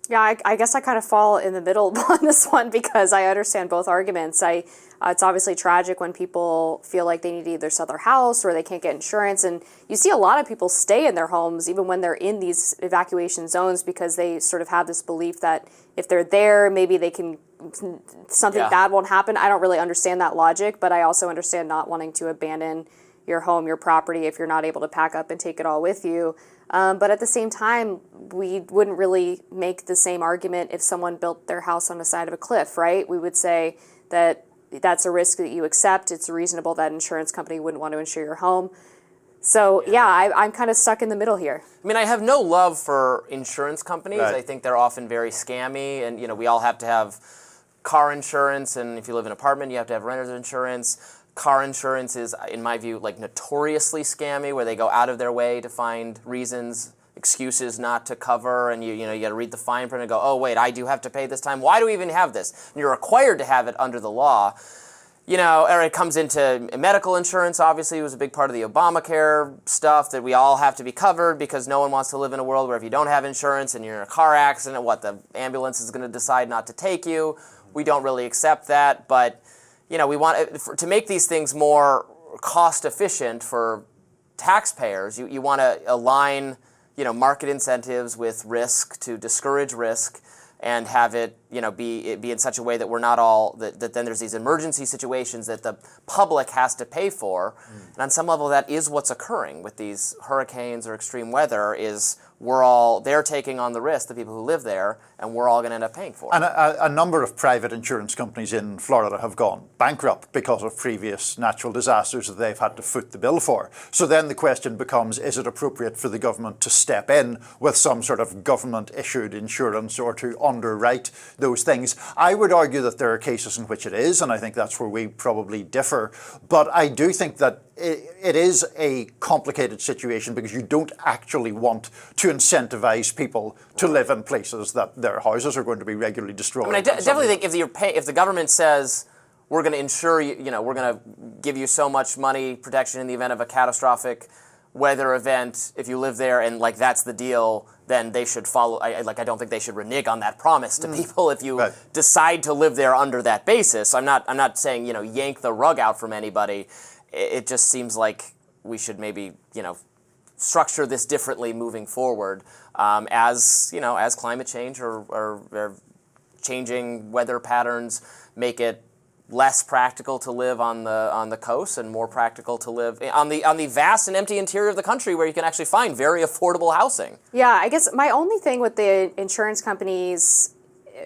Yeah, I guess I kind of fall in the middle on this one because I understand both arguments. It's obviously tragic when people feel like they need to either sell their house or they can't get insurance. And you see a lot of people stay in their homes even when they're in these evacuation zones because they sort of have this belief that if they're there, maybe something bad won't happen. I don't really understand that logic, but I also understand not wanting to abandon your home, your property, if you're not able to pack up and take it all with you. But at the same time, we wouldn't really make the same argument if someone built their house on the side of a cliff, right? We would say that that's a risk that you accept. It's reasonable that an insurance company wouldn't want to insure your home. So, I'm kind of stuck in the middle here. I mean, I have no love for insurance companies. Right. I think they're often very scammy, and, we all have to have car insurance, and if you live in an apartment, you have to have renter's insurance. Car insurance is, in my view, like notoriously scammy, where they go out of their way to find excuses not to cover, and you got to read the fine print and go, oh wait, I do have to pay this time. Why do we even have this? And you're required to have it under the law. Or it comes into medical insurance. Obviously, it was a big part of the Obamacare stuff that we all have to be covered because no one wants to live in a world where if you don't have insurance and you're in a car accident, the ambulance is going to decide not to take you. We don't really accept that, but we want to make these things more cost efficient for taxpayers. You want to align, market incentives with risk to discourage risk, and have it, be in such a way that we're not all that then there's these emergency situations that the public has to pay for. And on some level, that is what's occurring with these hurricanes or extreme weather. Is they're taking on the risk, the people who live there, and we're all going to end up paying for it. And a number of private insurance companies in Florida have gone bankrupt because of previous natural disasters that they've had to foot the bill for. So then the question becomes, is it appropriate for the government to step in with some sort of government-issued insurance or to underwrite those things? I would argue that there are cases in which it is, and I think that's where we probably differ. But I do think that it is a complicated situation because you don't actually want to incentivize people to live in places that their houses are going to be regularly destroyed. I mean, I definitely think if the government says we're going to insure you, we're going to give you so much money protection in the event of a catastrophic weather event, if you live there and like that's the deal, then they should follow. I don't think they should renege on that promise to people if you decide to live there under that basis. I'm not saying yank the rug out from anybody. It just seems like we should maybe structure this differently moving forward as climate change or changing weather patterns make it less practical to live on the coast and more practical to live on the vast and empty interior of the country where you can actually find very affordable housing. Yeah, I guess my only thing with the insurance companies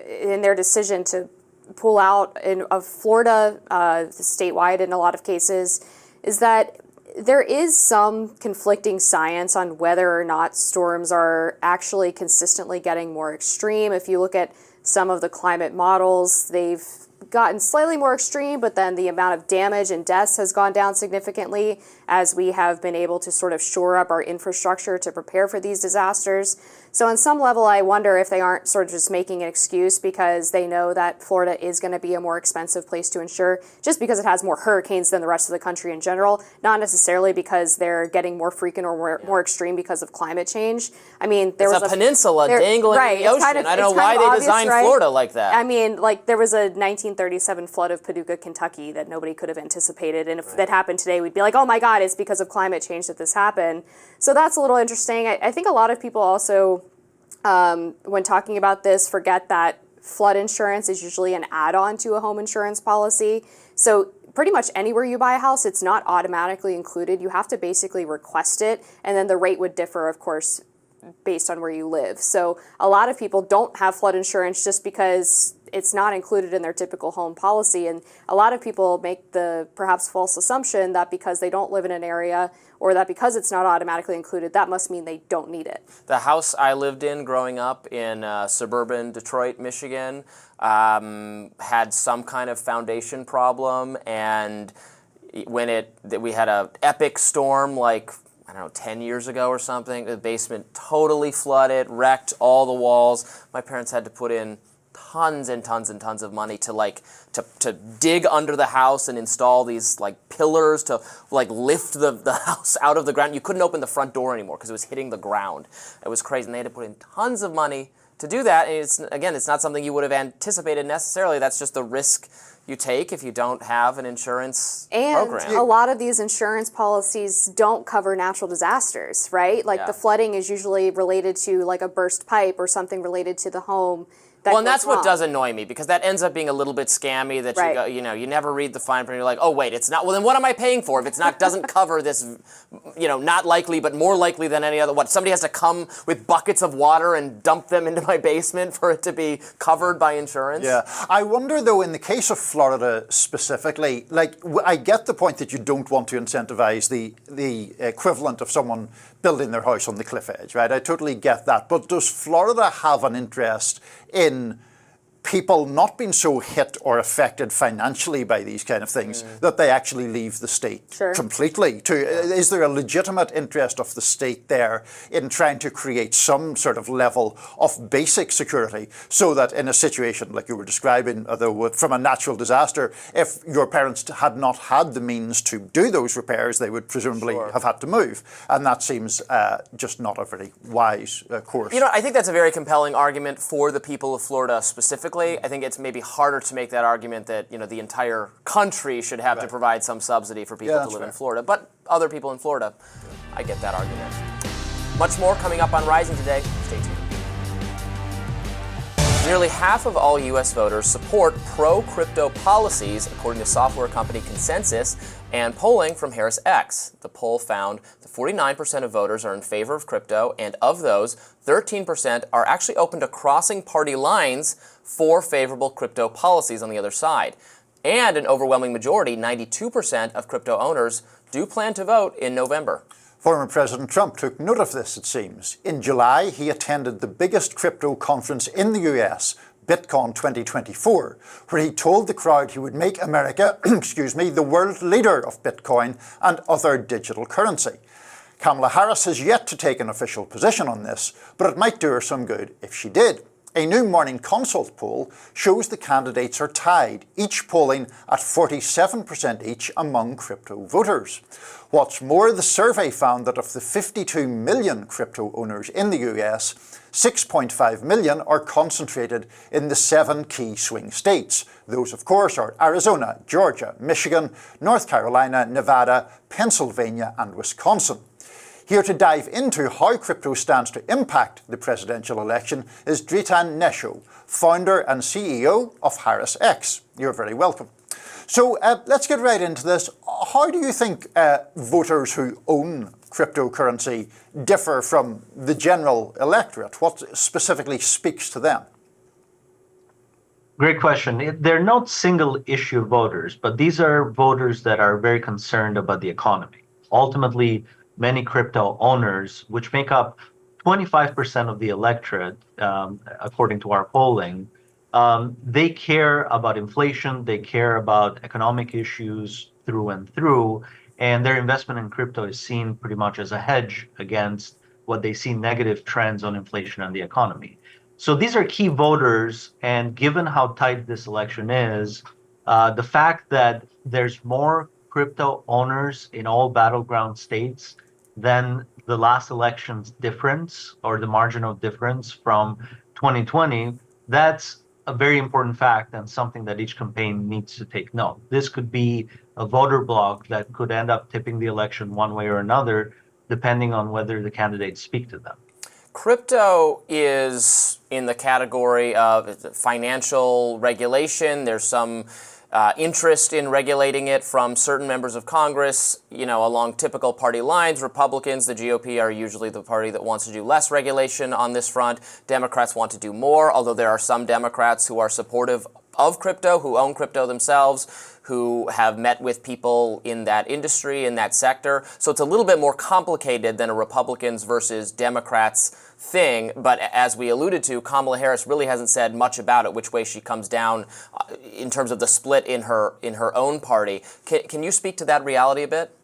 in their decision to pull out of Florida, statewide in a lot of cases, is that there is some conflicting science on whether or not storms are actually consistently getting more extreme. If you look at some of the climate models, they've gotten slightly more extreme, but then the amount of damage and deaths has gone down significantly as we have been able to sort of shore up our infrastructure to prepare for these disasters. So on some level, I wonder if they aren't sort of just making an excuse because they know that Florida is going to be a more expensive place to insure, just because it has more hurricanes than the rest of the country in general, not necessarily because they're getting more frequent or more extreme because of climate change. I mean, there was a peninsula dangling in the ocean. I don't know why they designed Florida like that. I mean, like there was a 1937 flood of Paducah, Kentucky that nobody could have anticipated. And if that happened today, we'd be like, oh my God, it's because of climate change that this happened. So that's a little interesting. I think a lot of people also, when talking about this, forget that flood insurance is usually an add-on to a home insurance policy. So pretty much anywhere you buy a house, it's not automatically included. You have to basically request it, and then the rate would differ, of course, based on where you live. So a lot of people don't have flood insurance just because it's not included in their typical home policy. And a lot of people make the perhaps false assumption that because they don't live in an area or that because it's not automatically included, that must mean they don't need it. The house I lived in growing up in suburban Detroit, Michigan, had some kind of foundation problem, and when we had an epic storm like 10 years ago or something, the basement totally flooded, wrecked all the walls. My parents had to put in tons and tons and tons of money to dig under the house and install these pillars to lift the house out of the ground. You couldn't open the front door anymore because it was hitting the ground. It was crazy, and they had to put in tons of money to do that. And it's not something you would have anticipated necessarily. That's just the risk you take if you don't have an insurance program. And a lot of these insurance policies don't cover natural disasters, right? The flooding is usually related to a burst pipe or something related to the home. Well, and that's what does annoy me, because that ends up being a little bit scammy. That you never read the fine print. You're like, oh wait, it's not. Well, then what am I paying for if it's not doesn't cover this? Not likely, but more likely than any other. What, somebody has to come with buckets of water and dump them into my basement for it to be covered by insurance? Yeah, I wonder though, in the case of Florida specifically, I get the point that you don't want to incentivize the equivalent of someone building their house on the cliff edge, right? I totally get that. But does Florida have an interest in people not being so hit or affected financially by these kind of things that they actually leave the state completely? Is there a legitimate interest of the state there in trying to create some sort of level of basic security so that in a situation like you were describing, although from a natural disaster, if your parents had not had the means to do those repairs, they would presumably have had to move. And that seems just not a very wise course. I think that's a very compelling argument for the people of Florida specifically. I think it's maybe harder to make that argument that the entire country should have to provide some subsidy for people to live in Florida. But other people in Florida, I get that argument. Much more coming up on Rising today. Stay tuned. Nearly half of all U.S. voters support pro-crypto policies, according to software company Consensus and polling from Harris X. The poll found that 49% of voters are in favor of crypto, and of those, 13% are actually open to crossing party lines for favorable crypto policies on the other side. And an overwhelming majority, 92% of crypto owners, do plan to vote in November. Former President Trump took note of this, it seems. In July, he attended the biggest crypto conference in the US, BitCon 2024, where he told the crowd he would make America, the world leader of Bitcoin and other digital currency. Kamala Harris has yet to take an official position on this, but it might do her some good if she did. A new Morning Consult poll shows the candidates are tied, each polling at 47% each among crypto voters. What's more, the survey found that of the 52 million crypto owners in the US, 6.5 million are concentrated in the 7 key swing states. Those, of course, are Arizona, Georgia, Michigan, North Carolina, Nevada, Pennsylvania, and Wisconsin. Here to dive into how crypto stands to impact the presidential election is Ta-Nehisi, founder and CEO of HarrisX. You're very welcome. So let's get right into this. How do you think voters who own cryptocurrency differ from the general electorate? What specifically speaks to them? Great question. They're not single issue voters, but these are voters that are very concerned about the economy. Ultimately, many crypto owners, which make up 25% of the electorate, according to our polling, they care about inflation, they care about economic issues through and through, and their investment in crypto is seen pretty much as a hedge against what they see negative trends on inflation and the economy. So these are key voters, and given how tight this election is, the fact that there's more crypto owners in all battleground states than the last election's difference or the margin of difference from 2020, that's a very important fact and something that each campaign needs to take note. This could be a voter bloc that could end up tipping the election one way or another, depending on whether the candidates speak to them. Crypto is in the category of financial regulation. There's some interest in regulating it from certain members of Congress, along typical party lines. Republicans, the GOP, are usually the party that wants to do less regulation on this front. Democrats want to do more, although there are some Democrats who are supportive of crypto, who own crypto themselves, who have met with people in that industry, in that sector. So it's a little bit more complicated than a Republicans versus Democrats thing, but as we alluded to, Kamala Harris really hasn't said much about it, which way she comes down in terms of the split in her own party. Can you speak to that reality a bit?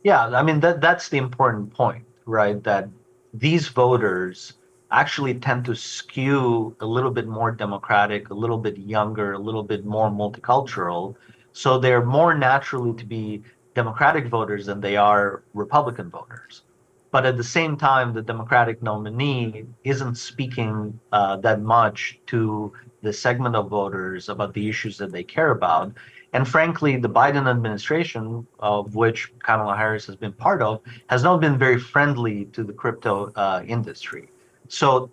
Yeah, I mean, that's the important point, right? That these voters actually tend to skew a little bit more democratic, a little bit younger, a little bit more multicultural. So they're more naturally to be Democratic voters than they are Republican voters. But at the same time, the Democratic nominee isn't speaking that much to the segment of voters about the issues that they care about. And frankly, the Biden administration, of which Kamala Harris has been part of, has not been very friendly to the crypto industry. So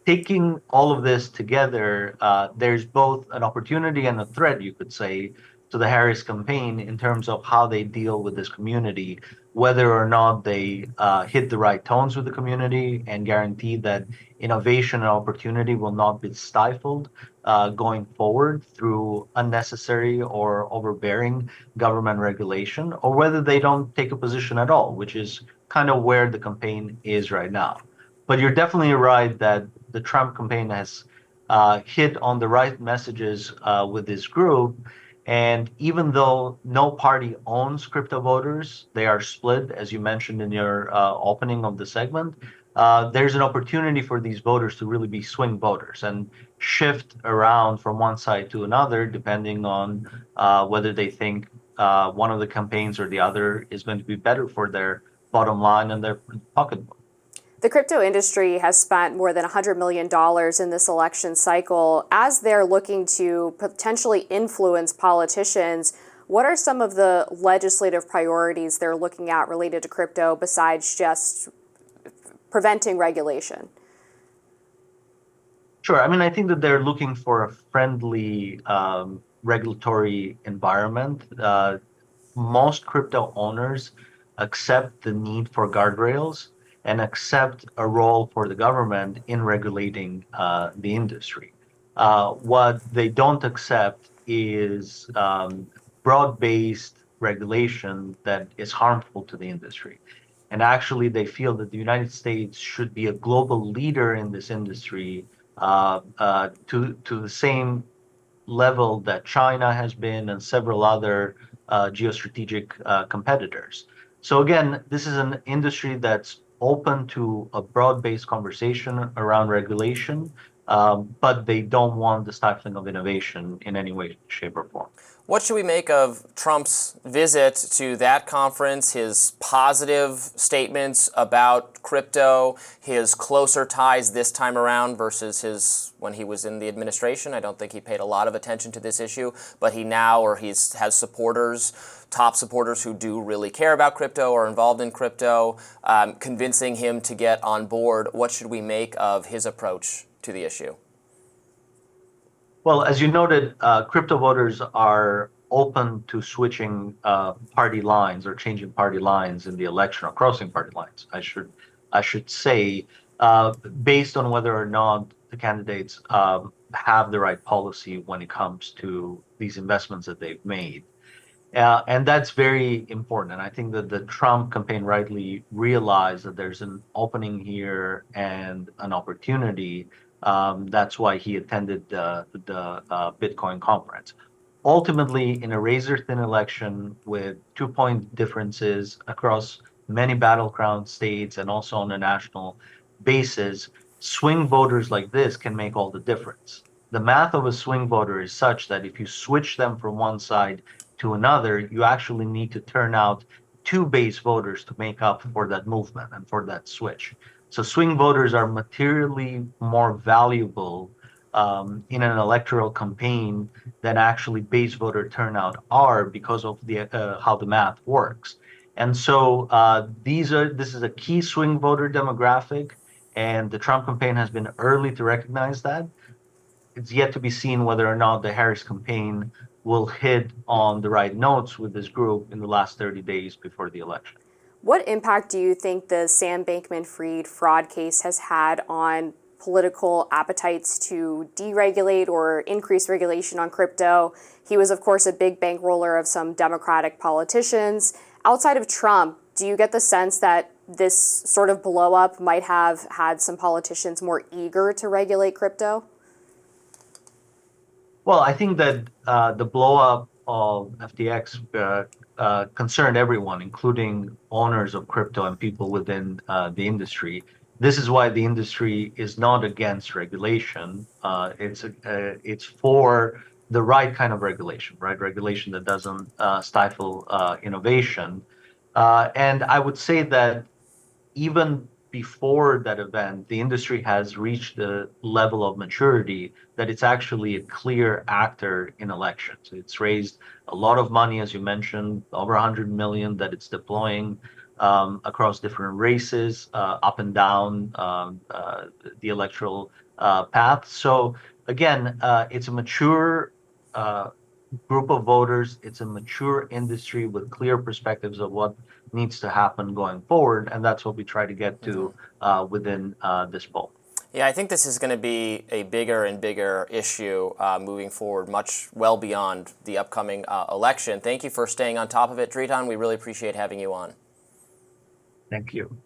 taking all of this together, there's both an opportunity and a threat, you could say, to the Harris campaign in terms of how they deal with this community, whether or not they hit the right tones with the community and guarantee that innovation and opportunity will not be stifled going forward through unnecessary or overbearing government regulation, or whether they don't take a position at all, which is kind of where the campaign is right now. But you're definitely right that the Trump campaign has hit on the right messages with this group. And even though no party owns crypto voters, they are split, as you mentioned in your opening of the segment. There's an opportunity for these voters to really be swing voters and shift around from one side to another, depending on whether they think one of the campaigns or the other is going to be better for their bottom line and their pocketbook. The crypto industry has spent more than $100 million in this election cycle. As they're looking to potentially influence politicians, what are some of the legislative priorities they're looking at related to crypto besides just preventing regulation? Sure. I mean, I think that they're looking for a friendly regulatory environment. Most crypto owners accept the need for guardrails and accept a role for the government in regulating the industry. What they don't accept is broad-based regulation that is harmful to the industry. And actually, they feel that the United States should be a global leader in this industry to the same level that China has been and several other geostrategic competitors. So again, this is an industry that's open to a broad-based conversation around regulation, but they don't want the stifling of innovation in any way, shape, or form. What should we make of Trump's visit to that conference, his positive statements about crypto, his closer ties this time around versus his when he was in the administration? I don't think he paid a lot of attention to this issue, but he now, or has supporters, top supporters who do really care about crypto or are involved in crypto, convincing him to get on board. What should we make of his approach to the issue? Well, as you noted, crypto voters are open to switching party lines or changing party lines in the election, or crossing party lines, I should say, based on whether or not the candidates have the right policy when it comes to these investments that they've made. And that's very important. And I think that the Trump campaign rightly realized that there's an opening here and an opportunity. That's why he attended the Bitcoin conference. Ultimately, in a razor-thin election with 2-point differences across many battleground states and also on a national basis, swing voters like this can make all the difference. The math of a swing voter is such that if you switch them from one side to another, you actually need to turn out 2 base voters to make up for that movement and for that switch. So swing voters are materially more valuable in an electoral campaign than actually base voter turnout are because of the how the math works. And so this is a key swing voter demographic, and the Trump campaign has been early to recognize that. It's yet to be seen whether or not the Harris campaign will hit on the right notes with this group in the last 30 days before the election. What impact do you think the Sam Bankman-Fried fraud case has had on political appetites to deregulate or increase regulation on crypto? He was, of course, a big bankroller of some Democratic politicians. Outside of Trump, do you get the sense that this sort of blow-up might have had some politicians more eager to regulate crypto? Well, I think that the blow-up of FTX concerned everyone, including owners of crypto and people within the industry. This is why the industry is not against regulation. It's for the right kind of regulation, right? Regulation that doesn't stifle innovation. And I would say that even before that event, the industry has reached the level of maturity that it's actually a clear actor in elections. It's raised a lot of money, as you mentioned, over 100 million that it's deploying across different races, up and down the electoral path. So again, it's a mature group of voters. It's a mature industry with clear perspectives of what needs to happen going forward, and that's what we try to get to within this poll. Yeah, I think this is going to be a bigger and bigger issue moving forward, well beyond the upcoming election. Thank you for staying on top of it, Dritan. We really appreciate having you on. Thank you.